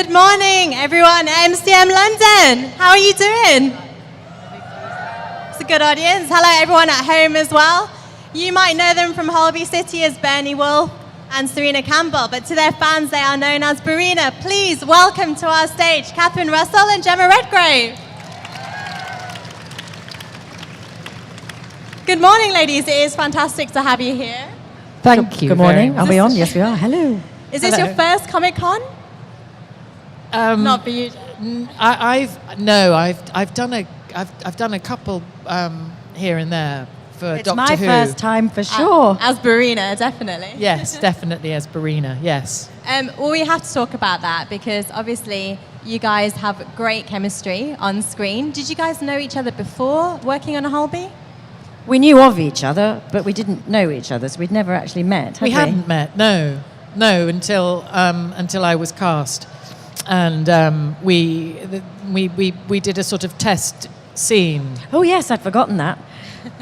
Good morning, everyone at MCM London. How are you doing? It's a good audience. Hello, everyone at home as well. You might know them from Holby City as Bernie Wolf and Serena Campbell, but to their fans, they are known as Barina. Please welcome to our stage Catherine Russell and Jemma Redgrave. Good morning, ladies. It is fantastic to have you here. Thank you. Good morning. Are we on? Yes, we are. Hello. Is this your first Comic-Con? Not for you. I've done a couple here and there for It's Doctor my Who. first time for sure. As Barina, definitely. Yes, definitely as Barina. Yes. Well, we have to talk about that because obviously you guys have great chemistry on screen. Did you guys know each other before working on a Holby? We knew of each other, but we didn't know each other, so we'd never actually met. We hadn't met. No, until I was cast, and we did a sort of test scene. Oh yes, I'd forgotten that.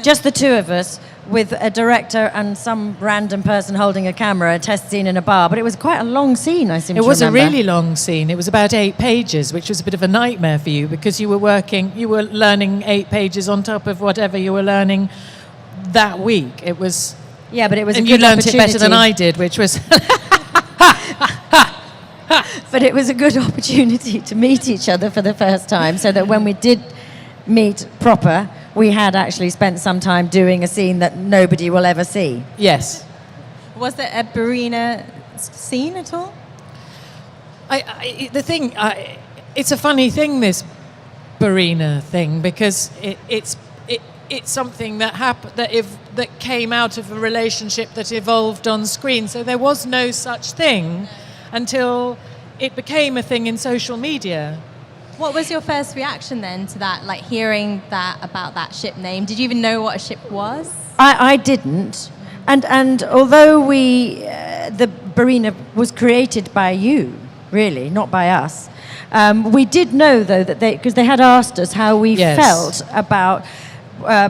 Just the two of us with a director and some random person holding a camera, a test scene in a bar. But it was quite a long scene, I seem to remember. It was a really long scene. It was about 8 pages, which was a bit of a nightmare for you because you were learning 8 pages on top of whatever you were learning that week. It was... Yeah, but it was and a good opportunity. You learned it opportunity. better than I did, which was... But it was a good opportunity to meet each other for the first time, so that when we did meet proper, we had actually spent some time doing a scene that nobody will ever see. Yes. Was there a Barina scene at all? It's a funny thing, this Barina thing, because it's something that happened that came out of a relationship that evolved on screen. So there was no such thing until it became a thing in social media. What was your first reaction then to that, like hearing that about that ship name? Did you even know what a ship was? I didn't, and although the Barina was created by you, really, not by us, we did know though that because they had asked us how we felt about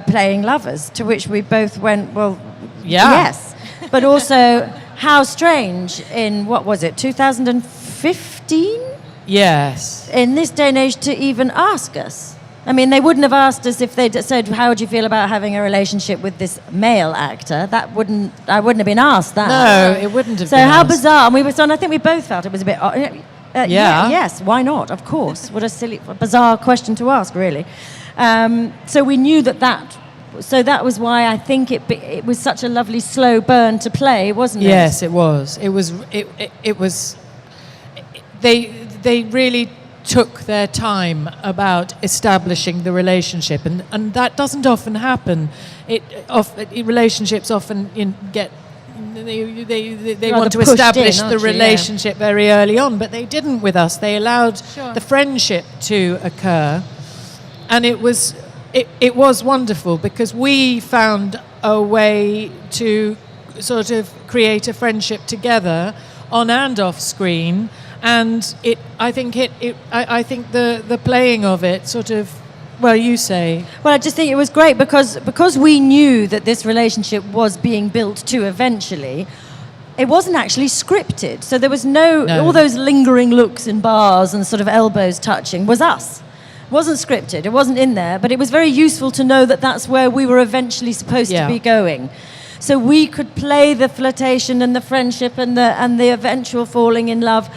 playing lovers, to which we both went, well, yes, but also how strange in, what was it, 2015? Yes. In this day and age to even ask us. I mean, they wouldn't have asked us if they'd said, how would you feel about having a relationship with this male actor? I wouldn't have been asked that. No, it wouldn't have so been how asked. bizarre. And I think we both felt it was a bit... Yeah. Yes, why not? Of course. What a silly, bizarre question to ask, really. So we knew that... So that was why I think it was such a lovely slow burn to play, wasn't it? Yes, it was. It was. They really took their time about establishing the relationship, and that doesn't often happen. Relationships often get. They want to establish the relationship very early on, but they didn't with us. They allowed the friendship to occur, and it was wonderful because we found a way to sort of create a friendship together on and off screen, and I think the playing of it sort of, well, you say. Well, I just think it was great because we knew that this relationship was being built to eventually. It wasn't actually scripted, so there was no all those lingering looks in bars and sort of elbows touching was us. It wasn't scripted, it wasn't in there, but it was very useful to know that that's where we were eventually supposed to be going. So we could play the flirtation and the friendship and the eventual falling in love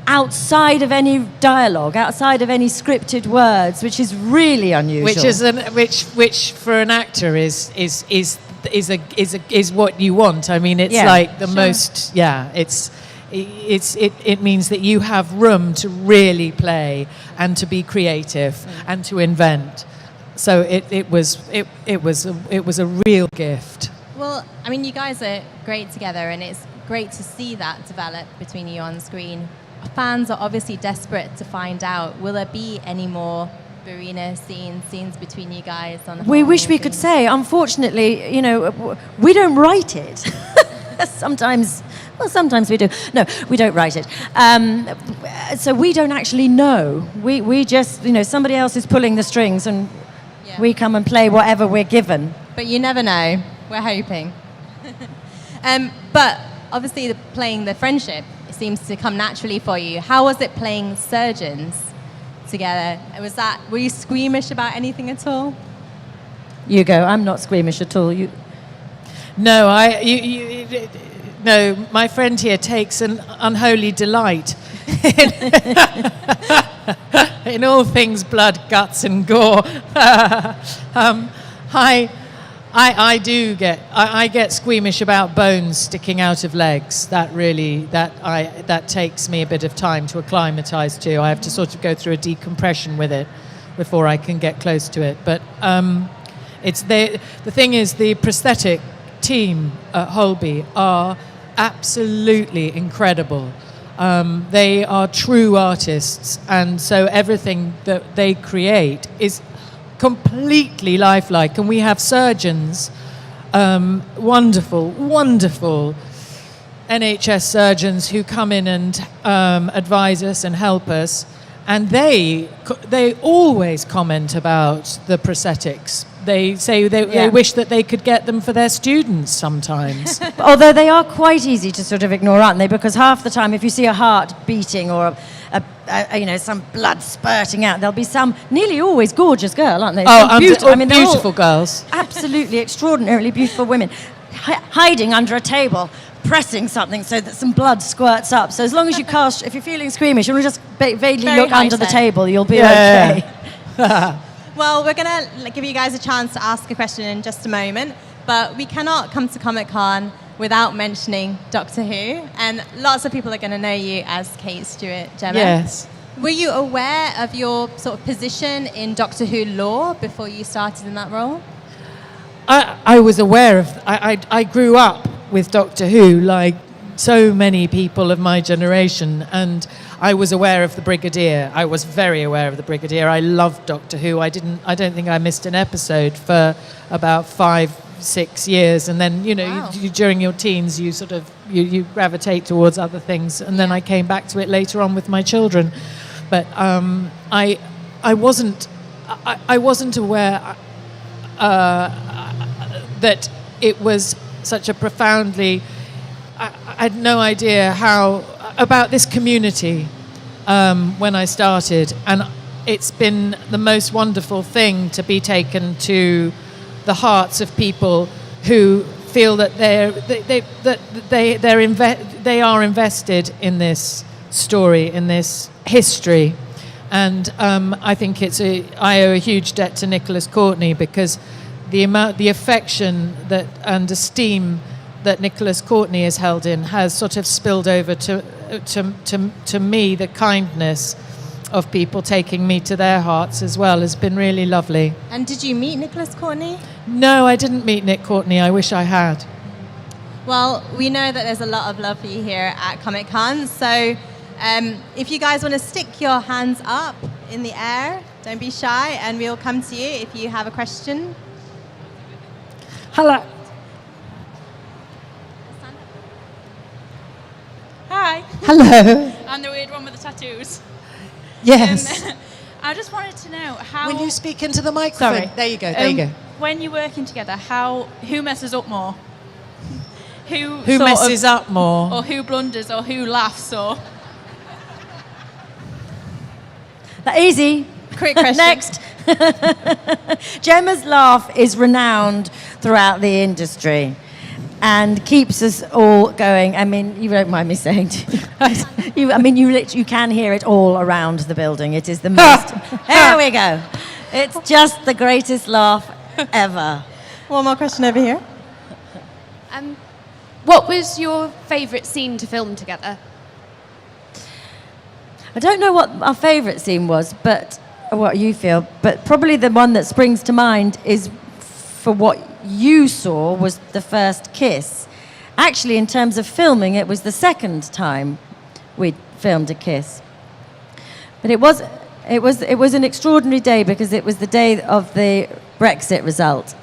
outside of any dialogue, outside of any scripted words, which is really unusual. Which for an actor is what you want. I mean, it's like the most. Yeah, it means that you have room to really play and to be creative and to invent. So it was a real gift. Well, I mean, you guys are great together, and it's great to see that develop between you on screen. Fans are obviously desperate to find out, will there be any more Barina scenes between you guys on? We wish we could say. Unfortunately, we don't write it. Sometimes we do. No, we don't write it. So we don't actually know. We just, somebody else is pulling the strings, and we come and play whatever we're given. But you never know. We're hoping. But obviously playing the friendship seems to come naturally for you. How was it playing surgeons together? Were you squeamish about anything at all? You go. I'm not squeamish at all. You. No, no. My friend here takes an unholy delight in all things blood, guts, and gore. I get squeamish about bones sticking out of legs. That takes me a bit of time to acclimatise to. I have to sort of go through a decompression with it before I can get close to it. But the thing is, the prosthetic team at Holby are absolutely incredible. They are true artists, and so everything that they create is completely lifelike. And we have surgeons, wonderful NHS surgeons who come in and advise us and help us, and they always comment about the prosthetics. They say they wish that they could get them for their students sometimes. Although they are quite easy to sort of ignore, aren't they? Because half the time, if you see a heart beating or some blood spurting out, there'll be some nearly always gorgeous girl, aren't they? Beautiful girls. Absolutely extraordinarily beautiful women hiding under a table, pressing something so that some blood squirts up. So as long as if you're feeling squeamish, you'll just vaguely look under the table, you'll be okay. Well, we're going to give you guys a chance to ask a question in just a moment, but we cannot come to Comic-Con without mentioning Doctor Who, and lots of people are going to know you as Kate Stewart, Jemma. Yes. Were you aware of your sort of position in Doctor Who lore before you started in that role? I was aware of... I grew up with Doctor Who, like so many people of my generation, and I was aware of the Brigadier. I was very aware of the Brigadier. I loved Doctor Who. I don't think I missed an episode for about 5-6 years, and then Wow. you during your teens you sort of you gravitate towards other things, and then I came back to it later on with my children. But I wasn't aware that it was such a profoundly... I had no idea about this community when I started, and it's been the most wonderful thing to be taken to the hearts of people who feel that they are invested in this story, in this history. And I think I owe a huge debt to Nicholas Courtney, because the affection and esteem that Nicholas Courtney is held in has sort of spilled over to me. The kindness of people taking me to their hearts as well has been really lovely. And did you meet Nicholas Courtney? No, I didn't meet Nick Courtney. I wish I had. Well, we know that there's a lot of love for you here at Comic-Con, so if you guys want to stick your hands up in the air, don't be shy, and we'll come to you if you have a question. Hello. Hi. Hello. I'm the weird one with the tattoos. Yes. I just wanted to know how... Will you speak into the microphone? Sorry. There you go, there you go. When you're working together, who messes up more? Who messes up more? Or who blunders, or who laughs, or... Easy. Quick question. Next. Gemma's laugh is renowned throughout the industry and keeps us all going. I mean, you don't mind me saying you can hear it all around the building. It is the most... There we go. It's just the greatest laugh ever. One more question over here. What was your favourite scene to film together? I don't know what our favourite scene was, but what you feel, but probably the one that springs to mind is, for what you saw, was the first kiss. Actually, in terms of filming, it was the second time we filmed a kiss. But it was an extraordinary day, because it was the day of the Brexit result.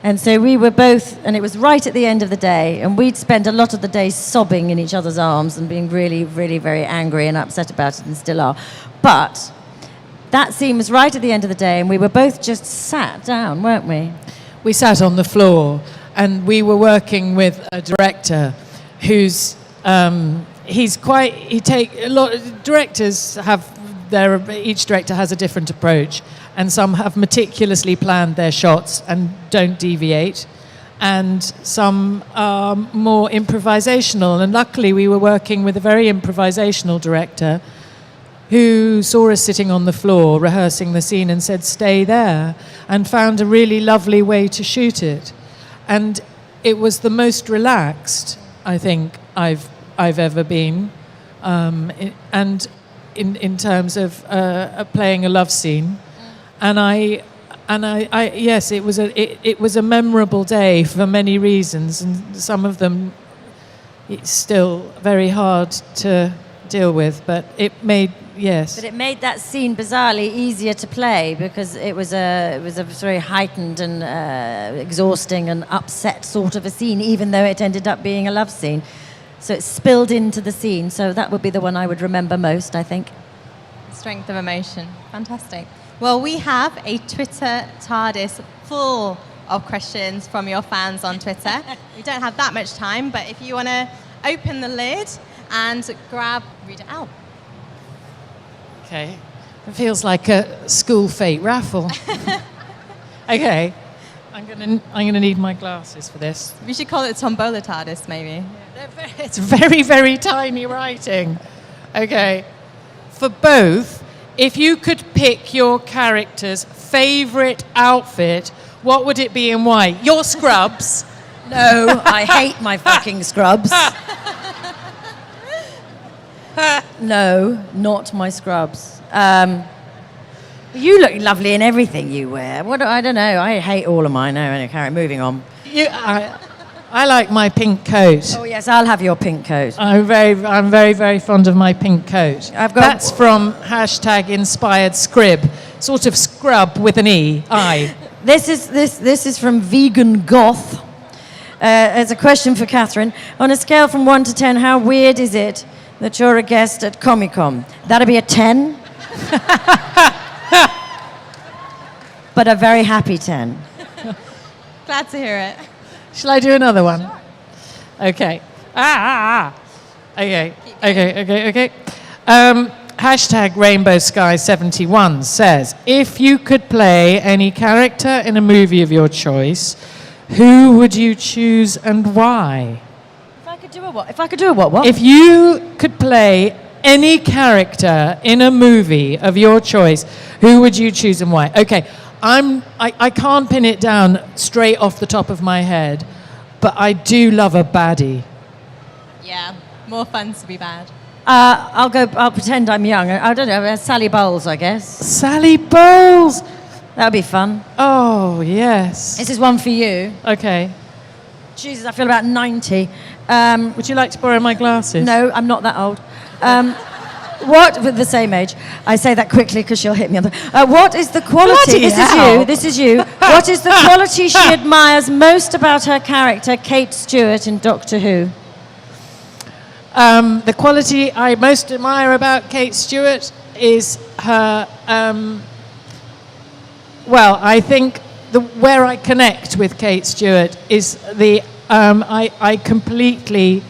And so we were both, and it was right at the end of the day, and we'd spent a lot of the day sobbing in each other's arms and being really, really very angry and upset about it, and still are. But that scene was right at the end of the day, and we were both just sat down, weren't we? We sat on the floor, and we were working with a director who's directors each director has a different approach, and some have meticulously planned their shots and don't deviate, and some are more improvisational. And luckily we were working with a very improvisational director who saw us sitting on the floor rehearsing the scene and said, "Stay there," and found a really lovely way to shoot it. And it was the most relaxed I think I've ever been, and in terms of playing a love scene, and I yes, it was a memorable day for many reasons, and some of them it's still very hard to deal with, but it made that scene bizarrely easier to play because it was a very heightened and exhausting and upset sort of a scene, even though it ended up being a love scene. So it spilled into the scene. So that would be the one I would remember most, I think. Strength of emotion. Fantastic. Well, we have a Twitter TARDIS full of questions from your fans on Twitter. We don't have that much time, but if you want to open the lid and read it out. Okay. It feels like a school fate raffle. Okay. I'm gonna need my glasses for this. We should call it Tombola TARDIS, maybe. It's very, very tiny writing. Okay. For both, if you could pick your character's favourite outfit, what would it be and why? Your scrubs. No, I hate my fucking scrubs. No, not my scrubs. You look lovely in everything you wear. I don't know. I hate all of mine. No, anyway, moving on. I like my pink coat. Oh yes, I'll have your pink coat. I'm very, very fond of my pink coat. That's from #inspired_scrib, sort of scrub with an I. This is from Vegan Goth. It's a question for Catherine. On a scale from 1 to 10, how weird is it that you're a guest at Comic-Con? That'd be a 10. But a very happy 10. Glad to hear it. Shall I do another one? Okay. Okay. #RainbowSky71 says, if you could play any character in a movie of your choice, who would you choose and why? If I could do a what? What? If you could play any character in a movie of your choice, who would you choose and why? Okay, I can't pin it down straight off the top of my head, but I do love a baddie. Yeah, more fun to be bad. I'll pretend I'm young. I don't know, Sally Bowles, I guess. Sally Bowles! That'll be fun. Oh, yes. This is one for you. Okay. Jesus, I feel about 90. Would you like to borrow my glasses? No, I'm not that old. With the same age? I say that quickly because she'll hit me on the... what is the quality... This is you. What is the quality she admires most about her character, Kate Stewart, in Doctor Who? The quality I most admire about Kate Stewart is her... I think where I connect with Kate Stewart is I completely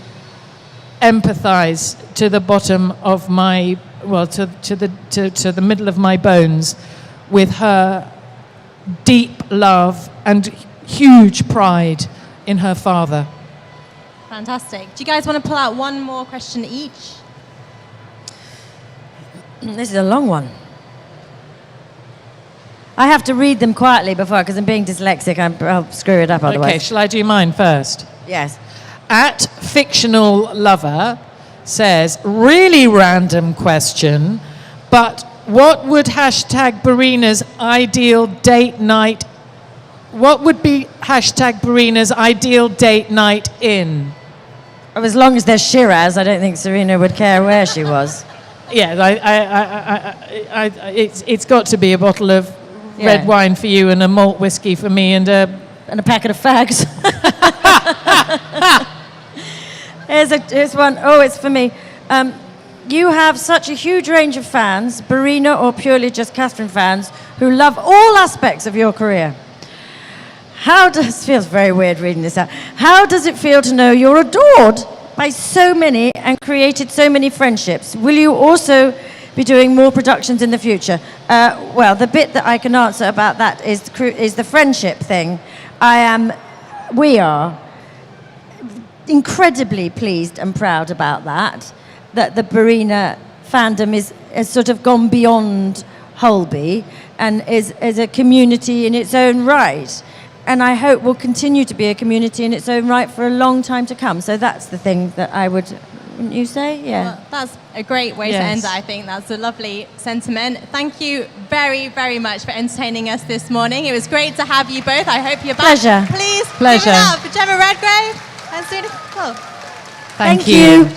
empathise to the bottom of my, to the middle of my bones with her deep love and huge pride in her father. Fantastic. Do you guys want to pull out one more question each? This is a long one. I have to read them quietly before, because I'm being dyslexic. I'll screw it up otherwise. Okay, shall I do mine first? Yes. @fictionallover says, really random question, but what would #Barina's ideal date night, what would be #Barina's ideal date night in? As long as there's Shiraz, I don't think Serena would care where she was. Yeah, it's got to be a bottle of red wine for you and a malt whiskey for me and a packet of fags. Here's one. Oh, it's for me. You have such a huge range of fans, Barina or purely just Catherine fans, who love all aspects of your career. Feels very weird reading this out. How does it feel to know you're adored by so many and created so many friendships. Will you also be doing more productions in the future? Well, the bit that I can answer about that is the friendship thing. We are incredibly pleased and proud about that the Barina fandom has sort of gone beyond Holby and is a community in its own right. And I hope will continue to be a community in its own right for a long time to come. So that's the thing that I would, wouldn't you say? Yeah. Well, that's a great way to end it, I think. That's a lovely sentiment. Thank you very, very much for entertaining us this morning. It was great to have you both. I hope you're back. Pleasure. Please Pleasure. give it up for Jemma Redgrave and Sue Nicole. Thank you.